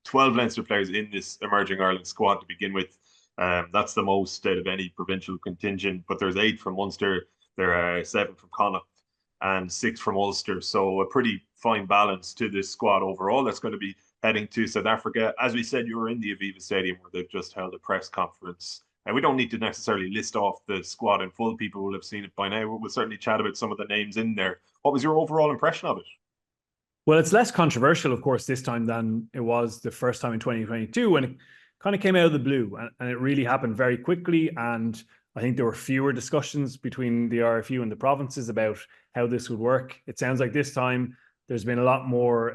12 Leinster players in this emerging Ireland squad to begin with. That's the most out of any provincial contingent, but there's 8 from Munster, there are 7 from Connacht, and 6 from Ulster. So a pretty fine balance to this squad overall that's going to be heading to South Africa. As we said, you were in the Aviva Stadium where they've just held a press conference. And we don't need to necessarily list off the squad in full. People will have seen it by now. We'll certainly chat about some of the names in there. What was your overall impression of it? Well, it's less controversial, of course, this time than it was the first time in 2022 when it kind of came out of the blue, and it really happened very quickly. And I think there were fewer discussions between the RFU and the provinces about how this would work. It sounds like this time there's been a lot more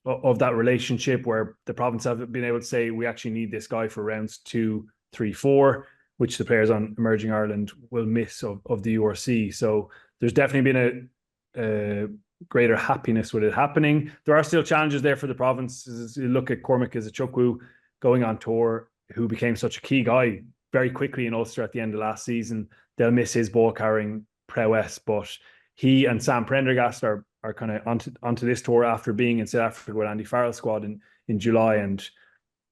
of that relationship where the province have been able to say, we actually need this guy for rounds 2, 3, 4, which the players on Emerging Ireland will miss of the URC. So there's definitely been a greater happiness with it happening. There are still challenges there for the province. As you look at Cormac Izuchukwu going on tour, who became such a key guy very quickly in Ulster at the end of last season. They'll miss his ball carrying prowess, but he and Sam Prendergast are kind of onto this tour after being in South Africa with Andy Farrell's squad in July, and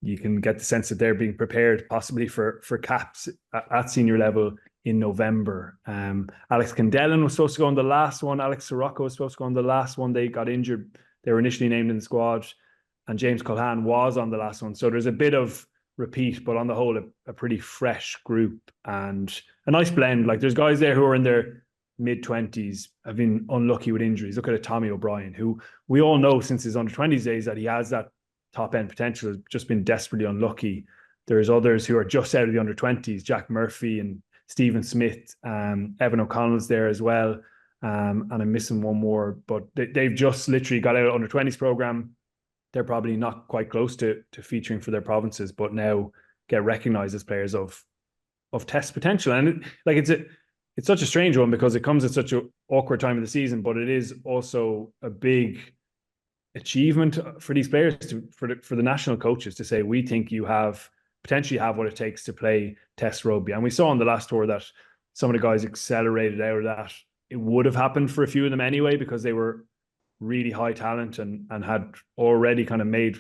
you can get the sense that they're being prepared possibly for caps at senior level in November. Alex Candellan was supposed to go on the last one. Alex Sirocco was supposed to go on the last one. They got injured. They were initially named in the squad, and James Culhan was on the last one. So there's a bit of repeat, but on the whole, a pretty fresh group and a nice blend. Like there's guys there who are in their mid-20s, have been unlucky with injuries. Look at a Tommy O'Brien, who we all know since his under-20s days that he has that top-end potential, has just been desperately unlucky. There's others who are just out of the under-20s, Jack Murphy and Stephen Smith, Evan O'Connell's there as well, and I'm missing one more, but they've just literally got out of under-20s program. They're probably not quite close to featuring for their provinces, but now get recognised as players of test potential. And it's such a strange one because it comes at such an awkward time of the season, but it is also a big achievement for these players, for the national coaches to say, we think you potentially have what it takes to play test rugby. And we saw on the last tour that some of the guys accelerated out of that. It would have happened for a few of them anyway, because they were really high talent and had already kind of made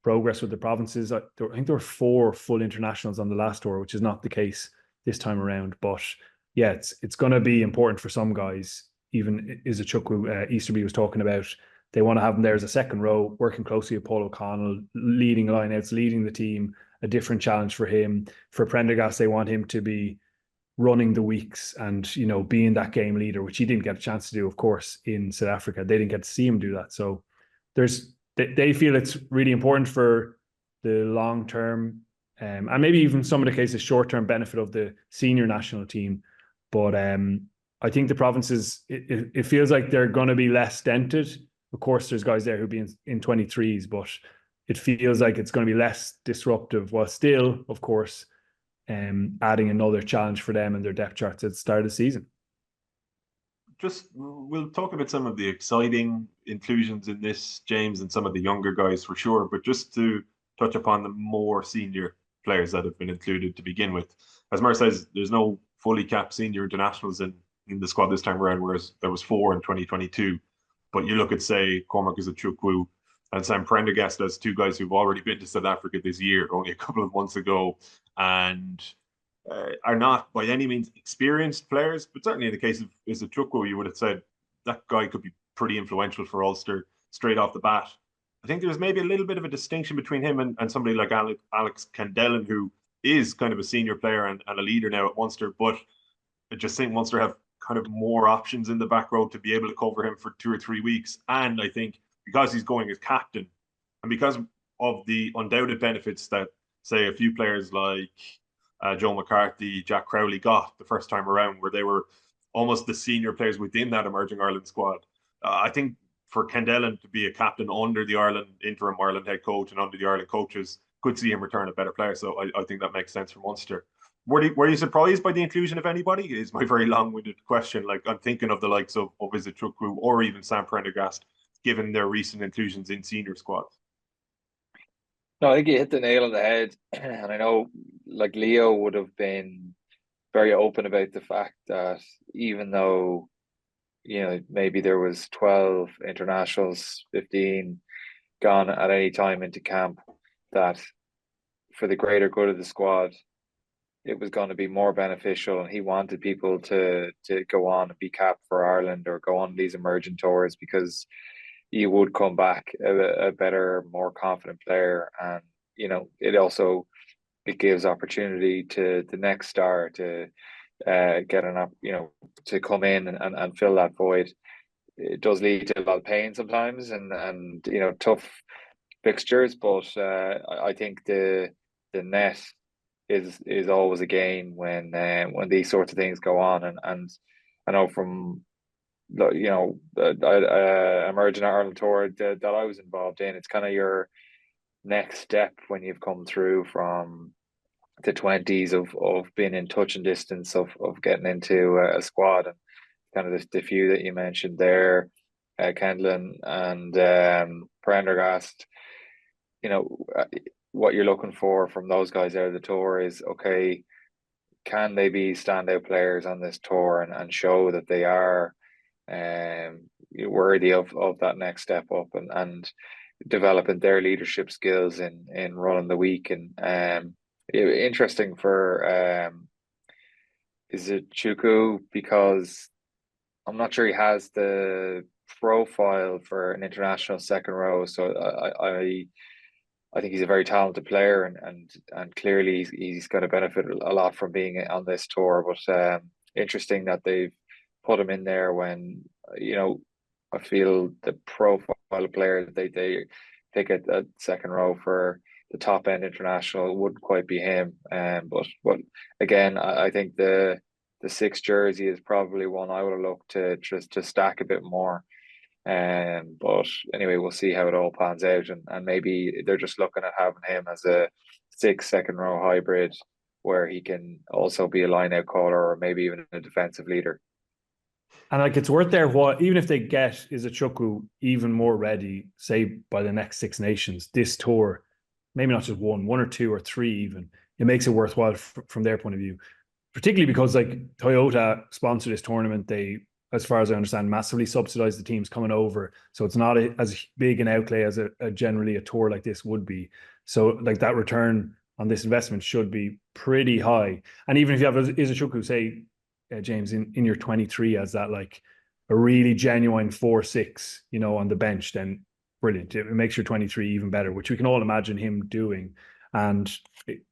progress with the provinces. I think there were 4 full internationals on the last tour, which is not the case this time around. But yeah, it's going to be important for some guys. Even Izuchukwu, Easterby was talking about, they want to have him there as a second row, working closely with Paul O'Connell, leading lineouts, leading the team, a different challenge for him. For Prendergast, they want him to be running the weeks and, you know, being that game leader, which he didn't get a chance to do, of course, in South Africa. They didn't get to see him do that. So they feel it's really important for the long term, and maybe even some of the cases short-term benefit of the senior national team. But I think the provinces, it feels like they're going to be less dented. Of course, there's guys there who'll be in 23s, but it feels like it's going to be less disruptive, while still, of course, adding another challenge for them in their depth charts at the start of the season. We'll talk about some of the exciting inclusions in this, James, and some of the younger guys for sure, but just to touch upon the more senior players that have been included to begin with. As Mar says, there's no fully capped senior internationals in the squad this time around, whereas there was 4 in 2022. But you look at, say, Cormac Izuchukwu and Sam Prendergast as 2 guys who've already been to South Africa this year, only a couple of months ago, and are not by any means experienced players. But certainly in the case of Izuchukwu, you would have said that guy could be pretty influential for Ulster straight off the bat. I think there's maybe a little bit of a distinction between him and somebody like Alex Candellan, who is kind of a senior player and a leader now at Munster, but I just think Munster have kind of more options in the back row to be able to cover him for 2 or 3 weeks. And I think because he's going as captain, and because of the undoubted benefits that, say, a few players like Joe McCarthy, Jack Crowley got the first time around, where they were almost the senior players within that emerging Ireland squad. I think for Candellan to be a captain under the interim Ireland head coach and under the Ireland coaches, could see him return a better player. So I think that makes sense for Munster. Were you surprised by the inclusion of anybody? Is my very long-winded question. Like, I'm thinking of the likes of Izuchukwu or even Sam Prendergast, given their recent inclusions in senior squads. No, I think you hit the nail on the head. And I know, like, Leo would have been very open about the fact that even though, you know, maybe there was 12 internationals, 15 gone at any time into camp, that for the greater good of the squad, it was going to be more beneficial, and he wanted people to go on and be capped for Ireland or go on these emerging tours, because you would come back a better, more confident player. And it gives opportunity to the next star to get to come in and fill that void. It does lead to a lot of pain sometimes, and tough fixtures, but I think the net is always a gain when these sorts of things go on. And I know from emerging Ireland tour that I was involved in, it's kind of your next step when you've come through from the 20s of being in touch and distance of getting into a squad. And kind of the few that you mentioned there, Kendlin and Prendergast, what you're looking for from those guys out of the tour is, okay, can they be standout players on this tour and show that they are worthy of that next step up, and developing their leadership skills in running the week. And interesting for Izuchukwu, because I'm not sure he has the profile for an international second row. So I think he's a very talented player, and clearly he's going to benefit a lot from being on this tour. But interesting that they've put him in there when I feel the profile of players they pick at second row for the top end international wouldn't quite be him. But again, I think the 6 jersey is probably one I would have looked to stack a bit more. But anyway, we'll see how it all pans out, and maybe they're just looking at having him as a 6 second row hybrid, where he can also be a line out caller or maybe even a defensive leader. And it's worth there even if they get Izuchukwu even more ready, say by the next Six Nations, this tour, maybe not just one or two or three even, it makes it worthwhile from their point of view. Particularly because Toyota sponsored this tournament, they, as far as I understand, massively subsidize the teams coming over. So it's not as big an outlay as generally a tour like this would be. So that return on this investment should be pretty high. And even if you have Izuchukwu, say, James, in your 23 as that a really genuine 4-6, on the bench, then brilliant. It makes your 23 even better, which we can all imagine him doing. And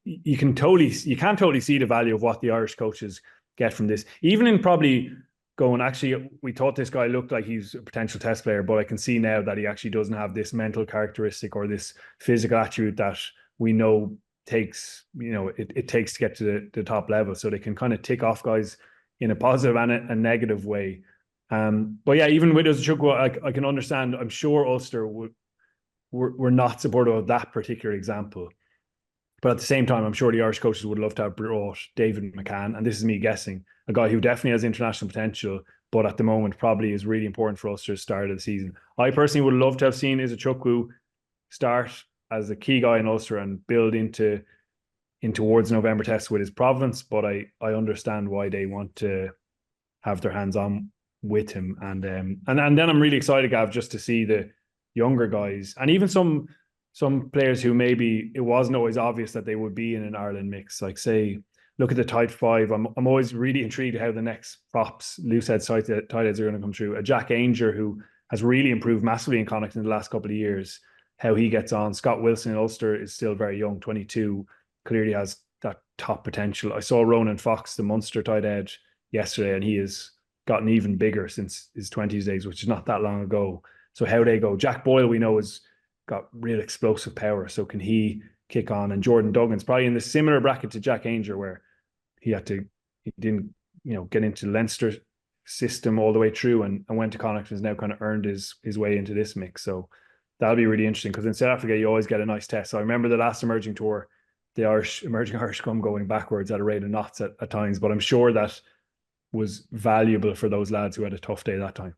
you can totally see the value of what the Irish coaches get from this. Even in probably going, actually, we thought this guy looked like he's a potential test player, but I can see now that he actually doesn't have this mental characteristic or this physical attribute that we know takes, it takes to get to the top level. So they can kind of tick off guys in a positive and a negative way. But yeah, even with Izuchukwu, I can understand. I'm sure Ulster were not supportive of that particular example. But at the same time, I'm sure the Irish coaches would love to have brought David McCann, and this is me guessing, a guy who definitely has international potential, but at the moment probably is really important for Ulster's start of the season. I personally would love to have seen Izuchukwu start as a key guy in Ulster and build into towards November tests with his Province, but I understand why they want to have their hands on with him. And then I'm really excited, Gav, just to see the younger guys and even some players who maybe it wasn't always obvious that they would be in an Ireland mix. Like, say, look at the tight 5. I'm always really intrigued how the next props, loose heads, tight heads are going to come through. A Jack Ainger who has really improved massively in Connacht in the last couple of years, how he gets on. Scott Wilson in Ulster is still very young, 22, clearly has that top potential. I saw Ronan Fox, the Munster tight head, yesterday, and he has gotten even bigger since his 20s days, which is not that long ago. So how they go. Jack Boyle, we know, has got real explosive power. So can he kick on? And Jordan Duggan's probably in the similar bracket to Jack Ainger, where he didn't get into Leinster system all the way through and went to Connacht and has now kind of earned his way into this mix. So that'll be really interesting, because in South Africa you always get a nice test. So I remember the last emerging tour, the emerging Irish come going backwards at a rate of knots at times, but I'm sure that was valuable for those lads who had a tough day that time.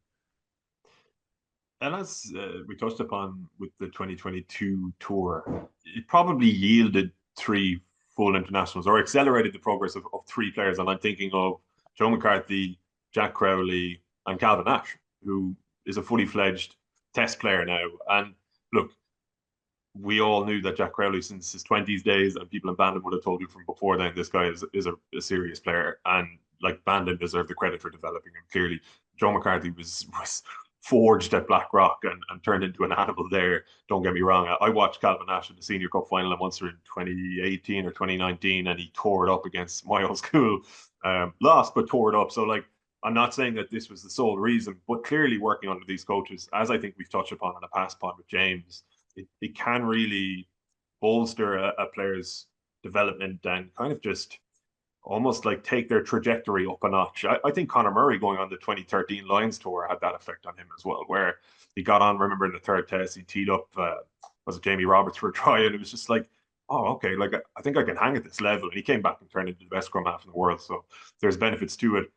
And as we touched upon with the 2022 tour, it probably yielded 3 full internationals or accelerated the progress of 3 players. And I'm thinking of Joe McCarthy, Jack Crowley, and Calvin Nash, who is a fully fledged test player now. And look, we all knew that Jack Crowley since his 20s days, and people in Bandon would have told you from before then, this guy is a serious player. And like Bandon deserved the credit for developing him. Clearly, Joe McCarthy was forged at Blackrock and turned into an animal there. Don't get me wrong. I watched Calvin Nash in the Senior Cup final in Munster in 2018 or 2019, and he tore it up against my old school. Lost, but tore it up. So like, I'm not saying that this was the sole reason, but clearly working under these coaches, as I think we've touched upon in a past pod with James, it can really bolster a player's development and kind of just almost like take their trajectory up a notch. I think Conor Murray going on the 2013 Lions tour had that effect on him as well, where he got on, remember in the third test, he teed up, was it Jamie Roberts for a try? And it was just like, oh, okay, like I think I can hang at this level. And he came back and turned into the best scrum half in the world. So there's benefits to it.